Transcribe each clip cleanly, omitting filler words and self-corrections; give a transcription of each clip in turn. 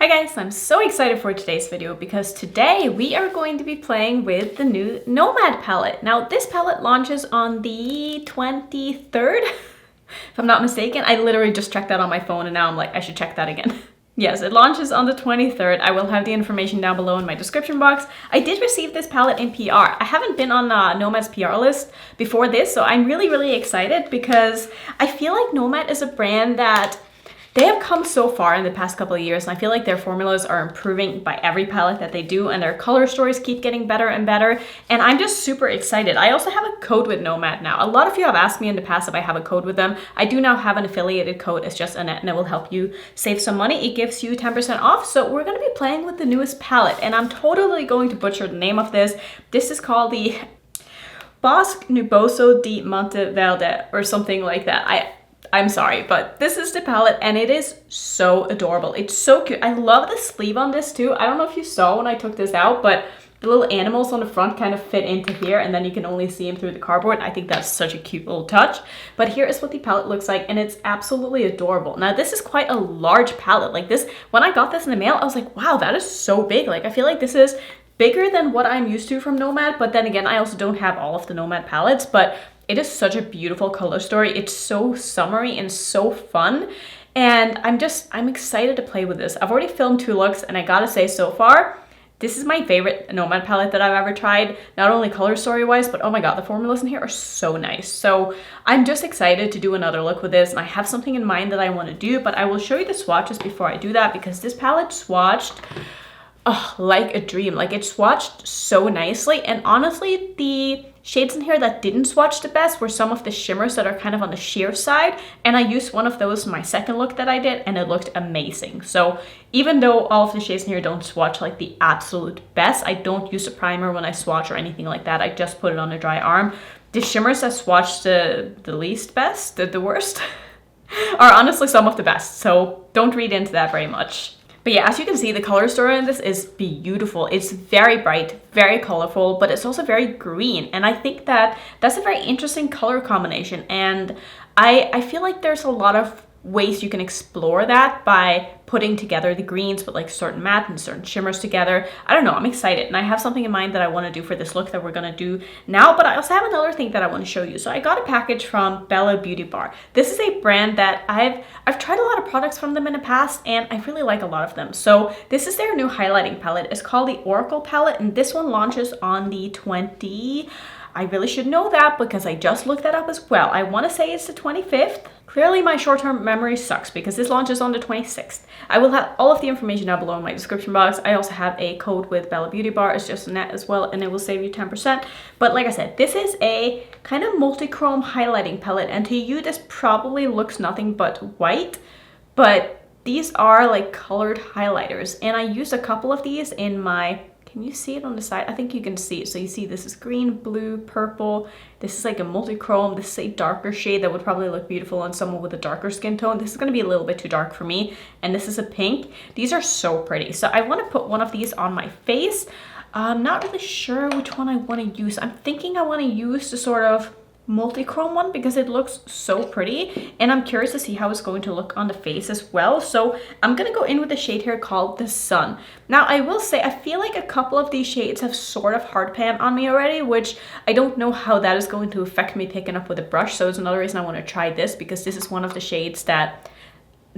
Hi guys, I'm so excited for today's video because today we are going to be playing with the new Nomad palette. Now this palette launches on the 23rd, if I'm not mistaken. I literally just checked that on my phone and now I'm like, I should check that again. Yes, it launches on the 23rd. I will have the information down below in my description box. I did receive this palette in PR. I haven't been on Nomad's PR list before this, so I'm really excited because I feel like Nomad is a brand that they have come so far in the past couple of years, and I feel like their formulas are improving by every palette that they do, and their color stories keep getting better and better, and I'm just super excited. I also have a code with Nomad now. A lot of you have asked me in the past if I have a code with them. I do now have an affiliated code. It's just Annette, and it will help you save some money. It gives you 10% off, so we're going to be playing with the newest palette, and I'm totally going to butcher the name of this. This is called the Bosque Nuboso di Monteverde, or something like that. I'm sorry, but this is the palette and it is so adorable. It's so cute. I love the sleeve on this too. I don't know if you saw when I took this out, but the little animals on the front kind of fit into here and then you can only see them through the cardboard. I think that's such a cute little touch. But here is what the palette looks like and it's absolutely adorable. Now this is quite a large palette. Like this, when I got this in the mail, I was like, wow, that is so big. Like I feel like this is bigger than what I'm used to from Nomad, but then again, I also don't have all of the Nomad palettes, but it is such a beautiful color story. It's so summery and so fun. And I'm excited to play with this. I've already filmed 2 looks and I gotta say so far, this is my favorite Nomad palette that I've ever tried. Not only color story wise, but oh my god, the formulas in here are so nice. So I'm just excited to do another look with this and I have something in mind that I want to do, but I will show you the swatches before I do that because this palette swatched like a dream. Like it swatched so nicely, and honestly the shades in here that didn't swatch the best were some of the shimmers that are kind of on the sheer side, and I used one of those in my second look that I did and it looked amazing. So even though all of the shades in here don't swatch like the absolute best, I don't use a primer when I swatch or anything like that. I just put it on a dry arm. The shimmers that swatch the least best, the worst, are honestly some of the best, so don't read into that very much. But yeah, as you can see, the color story in this is beautiful. It's very bright, very colorful, but it's also very green. And I think that that's a very interesting color combination. And I feel like there's a lot of ways you can explore that by putting together the greens with like certain matte and certain shimmers together. I don't know, I'm excited and I have something in mind that I want to do for this look that we're going to do now, but I also have another thing that I want to show you. So I got a package from Bella Beauty Bar. This is a brand that I've tried a lot of products from them in the past and I really like a lot of them. So this is their new highlighting palette. It's called the Oracle palette and this one launches on the 20. I really should know that because I just looked that up as well. I want to say it's the 25th. Clearly my short-term memory sucks because this launches on the 26th. I will have all of the information down below in my description box. I also have a code with Bella Beauty Bar. It's just Annette as well and it will save you 10%. But like I said, this is a kind of multi-chrome highlighting palette and to you this probably looks nothing but white, but these are like colored highlighters and I used a couple of these in my... Can you see it on the side? I think you can see it. So you see this is green, blue, purple. This is like a multi-chrome. This is a darker shade that would probably look beautiful on someone with a darker skin tone. This is going to be a little bit too dark for me. And this is a pink. These are so pretty. So I want to put one of these on my face. I'm not really sure which one I want to use. I'm thinking I want to use the sort of multi-chrome one because it looks so pretty and I'm curious to see how it's going to look on the face as well. So I'm gonna go in with a shade here called the Sun. Now I will say I feel like a couple of these shades have sort of hard pan on me already, which I don't know how that is going to affect me picking up with a brush. So it's another reason I want to try this because this is one of the shades that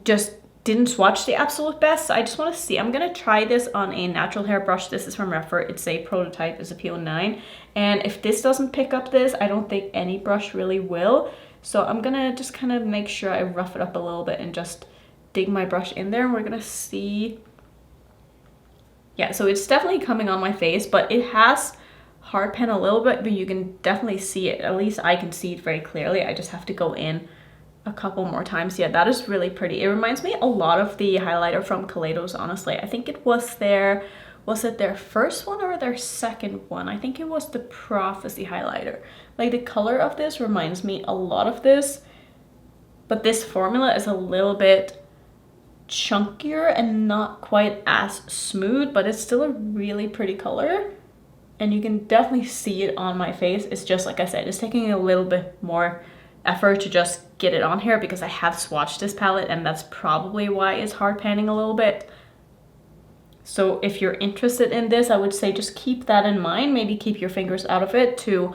just didn't swatch the absolute best. So I just want to see. I'm going to try this on a natural hair brush. This is from Rephr. It's a prototype. It's a P09. And if this doesn't pick up this, I don't think any brush really will. So I'm going to just kind of make sure I rough it up a little bit and just dig my brush in there. And we're going to see. Yeah, so it's definitely coming on my face, but it has hard pan a little bit, but you can definitely see it. At least I can see it very clearly. I just have to go in a couple more times. Yeah, that is really pretty. It reminds me a lot of the highlighter from Kaleidos, honestly. I think it was it their first one or their second one? I think it was the Prophecy highlighter. Like the color of this reminds me a lot of this, but this formula is a little bit chunkier and not quite as smooth, but it's still a really pretty color. And you can definitely see it on my face. It's just, like I said, it's taking a little bit more effort to just get it on here because I have swatched this palette and that's probably why it's hard panning a little bit. So if you're interested in this, I would say just keep that in mind. Maybe keep your fingers out of it to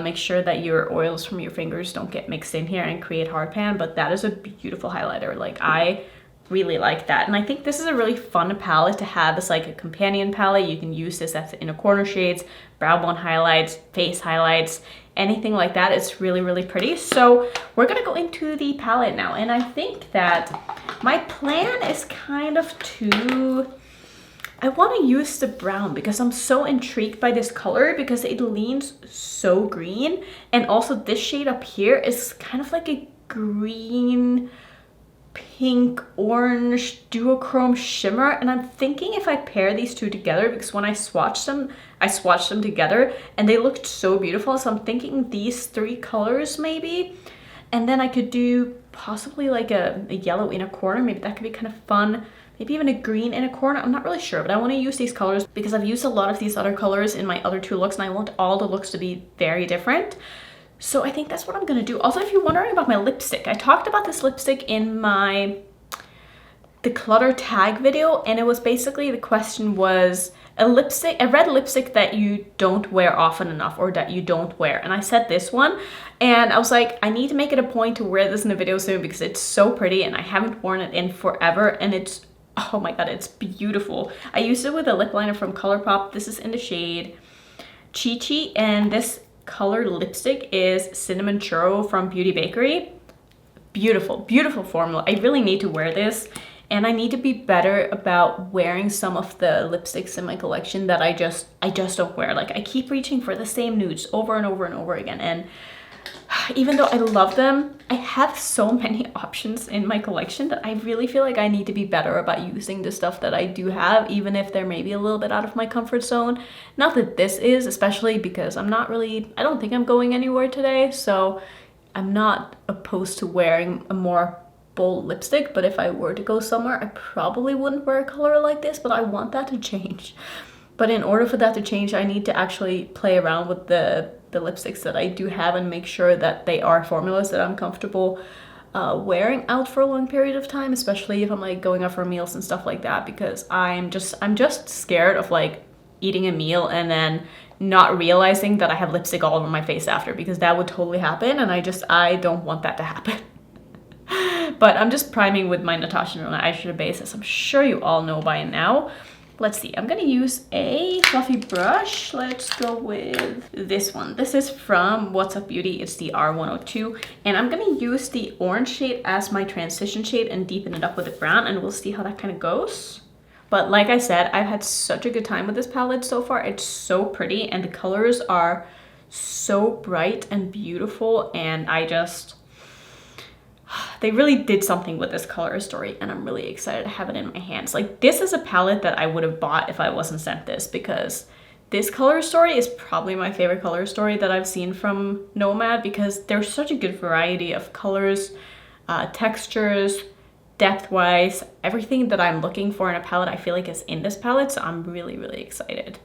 make sure that your oils from your fingers don't get mixed in here and create hard pan. But that is a beautiful highlighter. Like, I really like that. And I think this is a really fun palette to have as like a companion palette. You can use this as inner corner shades, brow bone highlights, face highlights, anything like that. It's really, really pretty. So we're gonna go into the palette now. And I think that my plan is kind of to, I want to use the brown because I'm so intrigued by this color because it leans so green. And also this shade up here is kind of like a green, pink, orange duochrome shimmer. And I'm thinking if I pair these two together, because when I swatched them together and they looked so beautiful. So I'm thinking these three colors maybe. And then I could do possibly like a yellow inner corner. Maybe that could be kind of fun. Maybe even a green in a corner. I'm not really sure, but I want to use these colors because I've used a lot of these other colors in my other two looks and I want all the looks to be very different. So I think that's what I'm going to do. Also, if you're wondering about my lipstick, I talked about this lipstick in the clutter tag video, and it was basically, the question was a red lipstick that you don't wear often enough or that you don't wear. And I said this one, and I was like, I need to make it a point to wear this in a video soon because it's so pretty and I haven't worn it in forever, and it's, oh my god, it's beautiful. I used it with a lip liner from ColourPop. This is in the shade Chi Chi, and this colored lipstick is Cinnamon Churro from Beauty Bakery. Beautiful, beautiful formula. I really need to wear this, and I need to be better about wearing some of the lipsticks in my collection that I just don't wear. Like, I keep reaching for the same nudes over and over and over again, and even though I love them, I have so many options in my collection that I really feel like I need to be better about using the stuff that I do have, even if they're maybe a little bit out of my comfort zone. Not that this is, especially because I don't think I'm going anywhere today, so I'm not opposed to wearing a more bold lipstick, but if I were to go somewhere, I probably wouldn't wear a color like this, but I want that to change. But in order for that to change, I need to actually play around with the lipsticks that I do have and make sure that they are formulas that I'm comfortable wearing out for a long period of time, especially if I'm like going out for meals and stuff like that, because I'm just scared of like eating a meal and then not realizing that I have lipstick all over my face after, because that would totally happen, and I don't want that to happen. But I'm just priming with my Natasha Denona eyeshadow base, as I'm sure you all know by now. Let's see, I'm gonna use a fluffy brush. Let's go with this one. This is from What's Up Beauty. It's the R102. And I'm gonna use the orange shade as my transition shade and deepen it up with the brown, and we'll see how that kind of goes. But like I said, I've had such a good time with this palette so far. It's so pretty and the colors are so bright and beautiful, and they really did something with this color story, and I'm really excited to have it in my hands. Like, this is a palette that I would have bought if I wasn't sent this, because this color story is probably my favorite color story that I've seen from Nomad, because there's such a good variety of colors, textures, depth-wise, everything that I'm looking for in a palette I feel like is in this palette, so I'm really, really excited.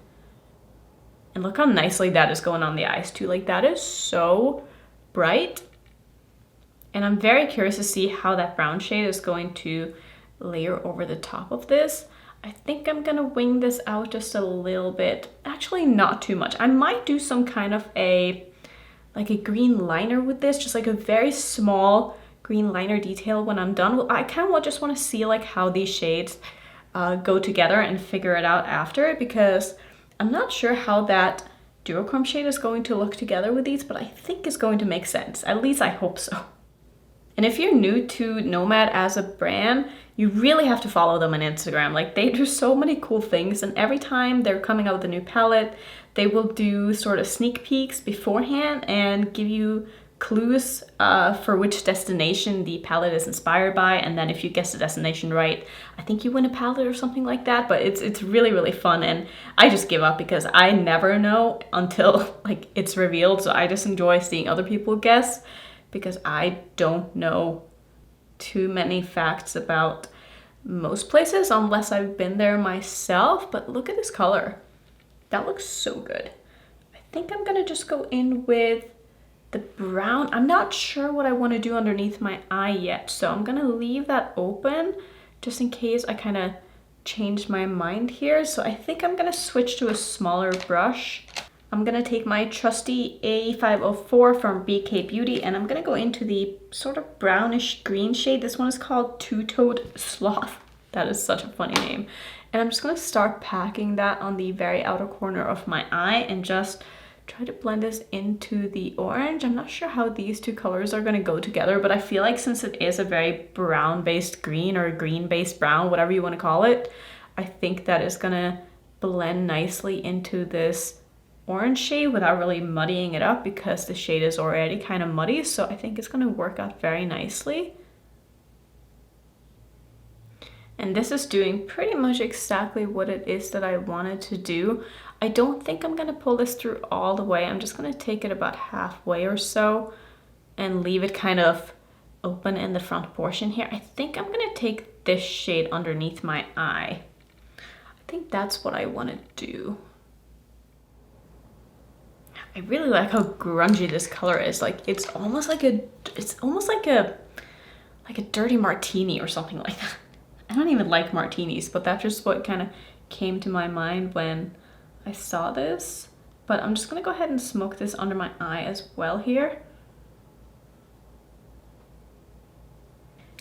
And look how nicely that is going on the eyes too. Like, that is so bright. And I'm very curious to see how that brown shade is going to layer over the top of this. I think I'm gonna wing this out just a little bit. Actually, not too much. I might do some kind of a green liner with this, just like a very small green liner detail when I'm done. I kind of just want to see like how these shades go together and figure it out after, because I'm not sure how that duochrome shade is going to look together with these, but I think it's going to make sense. At least I hope so. And if you're new to Nomad as a brand, you really have to follow them on Instagram. Like, they do so many cool things, and every time they're coming out with a new palette, they will do sort of sneak peeks beforehand and give you clues for which destination the palette is inspired by, and then if you guess the destination right, I think you win a palette or something like that. But it's really, really fun, and I just give up because I never know until like it's revealed, so I just enjoy seeing other people guess, because I don't know too many facts about most places unless I've been there myself. But look at this color. That looks so good. I think I'm gonna just go in with the brown. I'm not sure what I want to do underneath my eye yet, so I'm gonna leave that open just in case I kind of changed my mind here. So I think I'm gonna switch to a smaller brush. I'm gonna take my trusty A504 from BK Beauty and I'm gonna go into the sort of brownish green shade. This one is called Two-Toed Sloth. That is such a funny name. And I'm just gonna start packing that on the very outer corner of my eye and just try to blend this into the orange. I'm not sure how these two colors are gonna go together, but I feel like since it is a very brown-based green or green-based brown, whatever you wanna call it, I think that is gonna blend nicely into this orange shade without really muddying it up because the shade is already kind of muddy. So I think it's gonna work out very nicely. And this is doing pretty much exactly what it is that I wanted to do. I don't think I'm gonna pull this through all the way. I'm just gonna take it about halfway or so and leave it kind of open in the front portion here. I think I'm gonna take this shade underneath my eye. I think that's what I wanna do. I really like how grungy this color is. Like it's almost like a dirty martini or something like that. I don't even like martinis, but that's just what kind of came to my mind when I saw this. But I'm just gonna go ahead and smoke this under my eye as well here.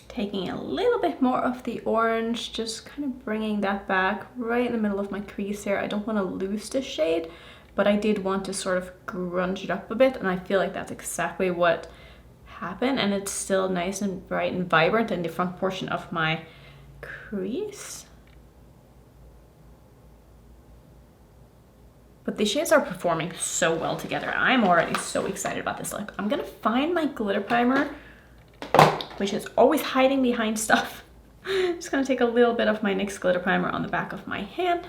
Taking a little bit more of the orange, just kind of bringing that back right in the middle of my crease here. I don't want to lose this shade, but I did want to sort of grunge it up a bit, and I feel like that's exactly what happened. And it's still nice and bright and vibrant in the front portion of my crease. But the shades are performing so well together. I'm already so excited about this look. I'm gonna find my glitter primer, which is always hiding behind stuff. Just gonna take a little bit of my NYX glitter primer on the back of my hand.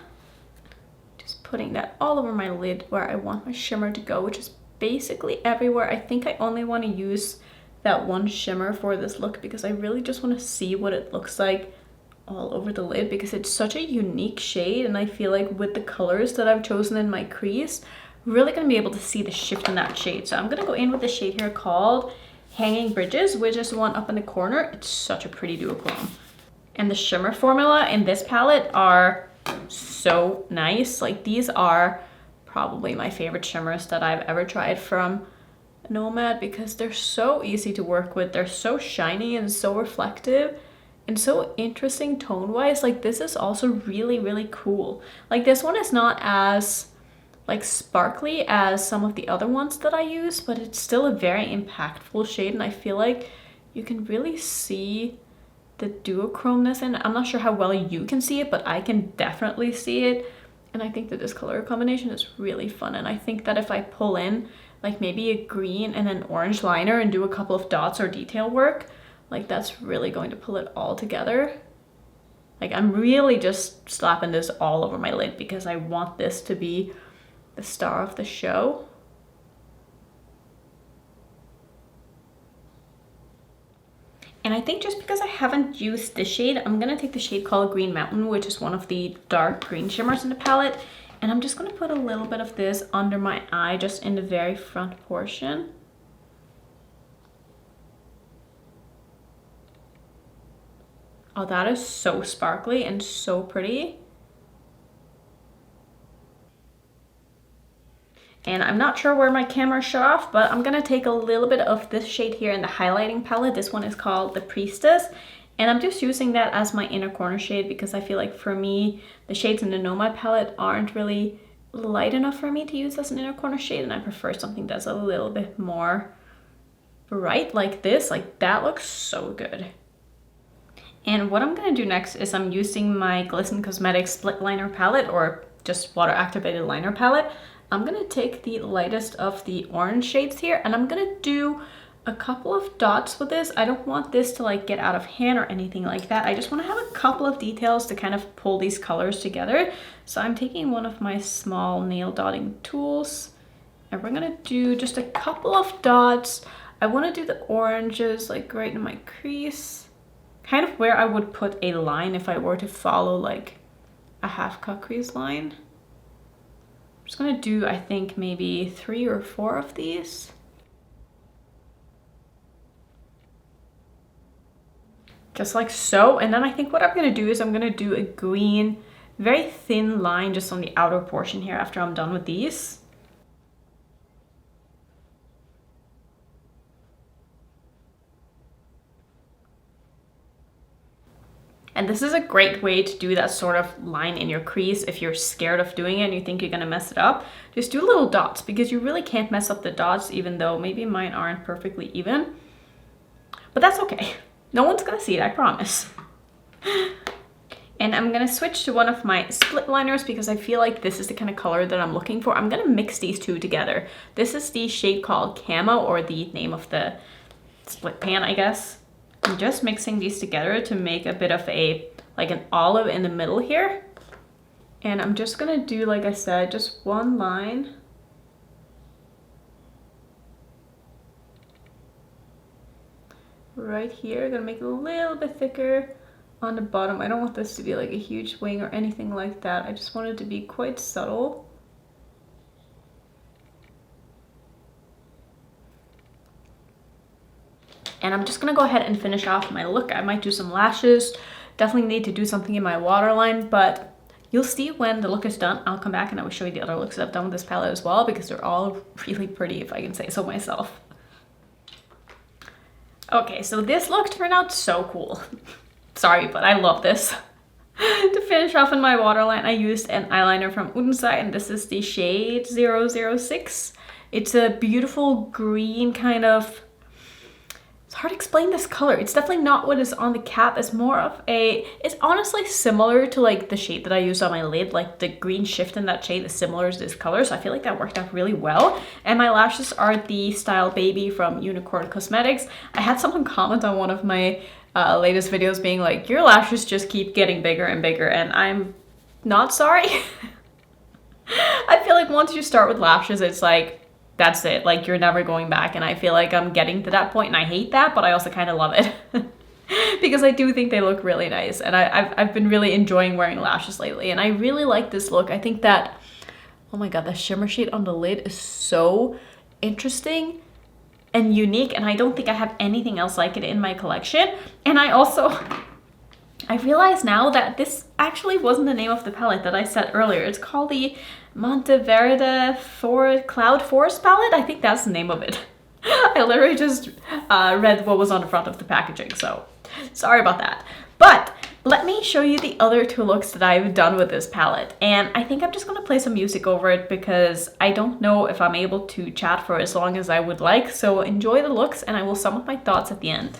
Just putting that all over my lid where I want my shimmer to go, which is basically everywhere. I think I only want to use that one shimmer for this look because I really just want to see what it looks like all over the lid because it's such a unique shade, and I feel like with the colors that I've chosen in my crease, really gonna be able to see the shift in that shade. So I'm gonna go in with the shade here called Hanging Bridges, which is the one up in the corner. It's such a pretty duochrome. And the shimmer formula in this palette are so nice. Like these are probably my favorite shimmers that I've ever tried from Nomad because they're so easy to work with. They're so shiny and so reflective and so interesting tone wise. Like this is also really, really cool. Like this one is not as like sparkly as some of the other ones that I use, but it's still a very impactful shade, and I feel like you can really see the duochromeness in it. I'm not sure how well you can see it, but I can definitely see it, and I think that this color combination is really fun. And I think that if I pull in like maybe a green and an orange liner and do a couple of dots or detail work, like that's really going to pull it all together. Like I'm really just slapping this all over my lid because I want this to be the star of the show. And I think just because I haven't used this shade, I'm gonna take the shade called Green Mountain, which is one of the dark green shimmers in the palette, and I'm just gonna put a little bit of this under my eye, just in the very front portion. Oh, that is so sparkly and so pretty. And I'm not sure where my camera shut off, but I'm gonna take a little bit of this shade here in the highlighting palette. This one is called The Priestess. And I'm just using that as my inner corner shade because I feel like for me, the shades in the Nomad palette aren't really light enough for me to use as an inner corner shade. And I prefer something that's a little bit more bright like this. Like that looks so good. And what I'm gonna do next is I'm using my Glisten Cosmetics Split Liner palette, or just water activated liner palette. I'm gonna take the lightest of the orange shades here and I'm gonna do a couple of dots with this. I don't want this to like get out of hand or anything like that. I just want to have a couple of details to kind of pull these colors together. So I'm taking one of my small nail dotting tools and we're gonna do just a couple of dots. I want to do the oranges like right in my crease, kind of where I would put a line if I were to follow like a half cut crease line. I'm just gonna do, I think, maybe 3 or 4 of these. just like so. And then I think what I'm gonna do is I'm gonna do a green, very thin line just on the outer portion here after I'm done with these. And this is a great way to do that sort of line in your crease if you're scared of doing it and you think you're gonna mess it up. Just do little dots, because you really can't mess up the dots, even though maybe mine aren't perfectly even. But that's okay. No one's gonna see it, I promise. And I'm gonna switch to one of my split liners because I feel like this is the kind of color that I'm looking for. I'm gonna mix these two together. This is the shade called Camo, or the name of the split pan, I guess. I'm just mixing these together to make a bit of a, like an olive in the middle here. And I'm just gonna do, like I said, just one line. Right here, gonna make it a little bit thicker on the bottom. I don't want this to be like a huge wing or anything like that. I just want it to be quite subtle. And I'm just gonna go ahead and finish off my look. I might do some lashes. Definitely need to do something in my waterline, but you'll see when the look is done. I'll come back and I will show you the other looks that I've done with this palette as well, because they're all really pretty, if I can say so myself. Okay, so this look turned out so cool. Sorry, but I love this. To finish off in my waterline, I used an eyeliner from Untitled, and this is the shade 006. It's a beautiful green kind of... It's hard to explain this color. It's definitely not what is on the cap. It's more of a... It's honestly similar to like the shade that I used on my lid. Like the green shift in that shade is similar to this color. So I feel like that worked out really well. And my lashes are the Style Baby from Nomad Cosmetics. I had someone comment on one of my latest videos being like, your lashes just keep getting bigger and bigger. And I'm not sorry. I feel like once you start with lashes, it's like... That's it, like you're never going back, and I feel like I'm getting to that point, and I hate that, but I also kind of love it. Because I do think they look really nice, and I've been really enjoying wearing lashes lately, and I really like this look. I think that, oh my god, the shimmer shade on the lid is so interesting and unique, and I don't think I have anything else like it in my collection. And I realize now that this actually wasn't the name of the palette that I said earlier. It's called the Monteverde Cloud Forest palette. I think that's the name of it. I literally just read what was on the front of the packaging, so sorry about that. But let me show you the other two looks that I've done with this palette. And I think I'm just gonna play some music over it because I don't know if I'm able to chat for as long as I would like. So enjoy the looks, and I will sum up my thoughts at the end.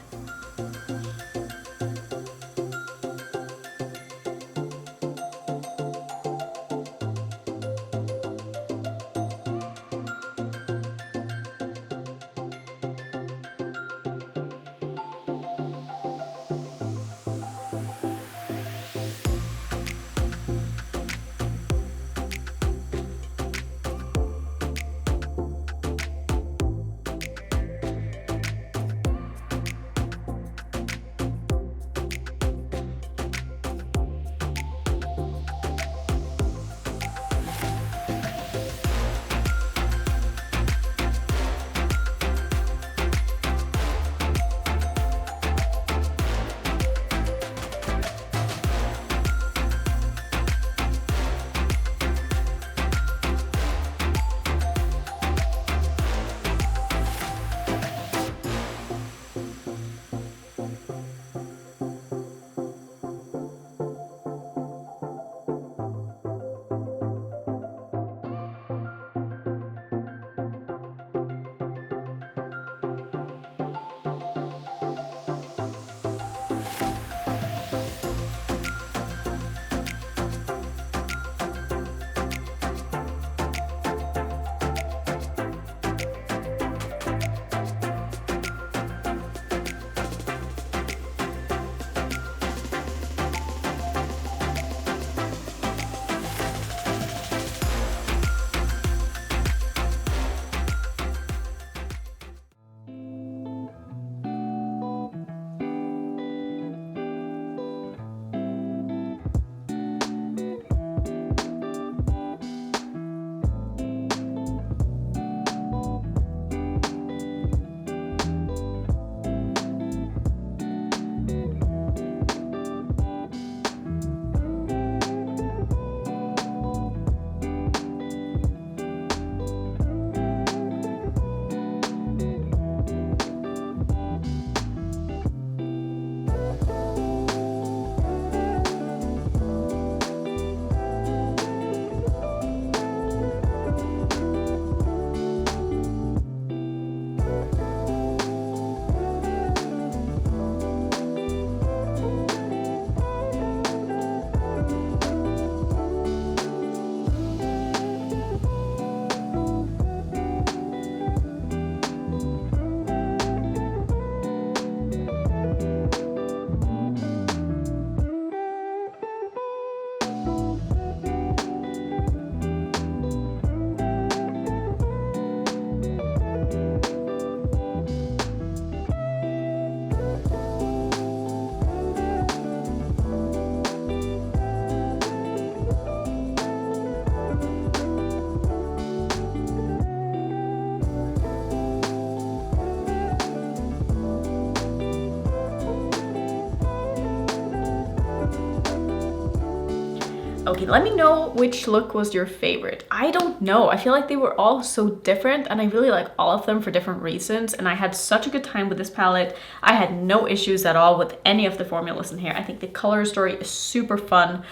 Okay, let me know which look was your favorite. I don't know. I feel like they were all so different and I really like all of them for different reasons. And I had such a good time with this palette. I had no issues at all with any of the formulas in here. I think the color story is super fun.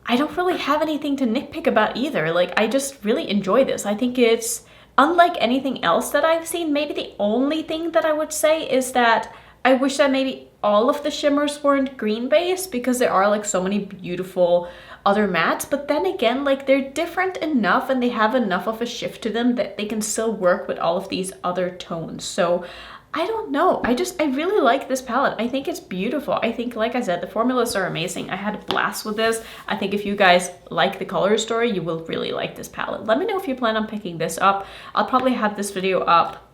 I don't really have anything to nitpick about either. Like, I just really enjoy this. I think it's unlike anything else that I've seen. Maybe the only thing that I would say is that I wish that maybe all of the shimmers weren't green based, because there are like so many beautiful other mattes, but then again, like, they're different enough and they have enough of a shift to them that they can still work with all of these other tones. So I don't know. I really like this palette. I think it's beautiful. I think, like I said, the formulas are amazing. I had a blast with this. I think if you guys like the color story, you will really like this palette. Let me know if you plan on picking this up. I'll probably have this video up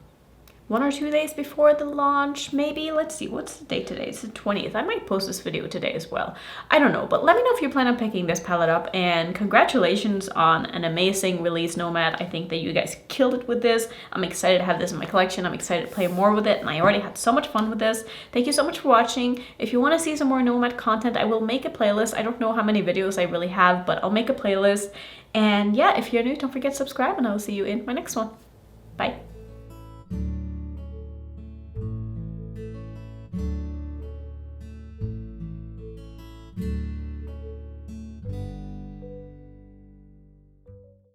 1 or 2 days before the launch, maybe. Let's see, what's the date today? It's the 20th. I might post this video today as well. I don't know, but let me know if you plan on picking this palette up, and congratulations on an amazing release, Nomad. I think that you guys killed it with this. I'm excited to have this in my collection. I'm excited to play more with it, and I already had so much fun with this. Thank you so much for watching. If you want to see some more Nomad content, I will make a playlist. I don't know how many videos I really have, but I'll make a playlist. And yeah, if you're new, don't forget to subscribe, and I will see you in my next one. Bye.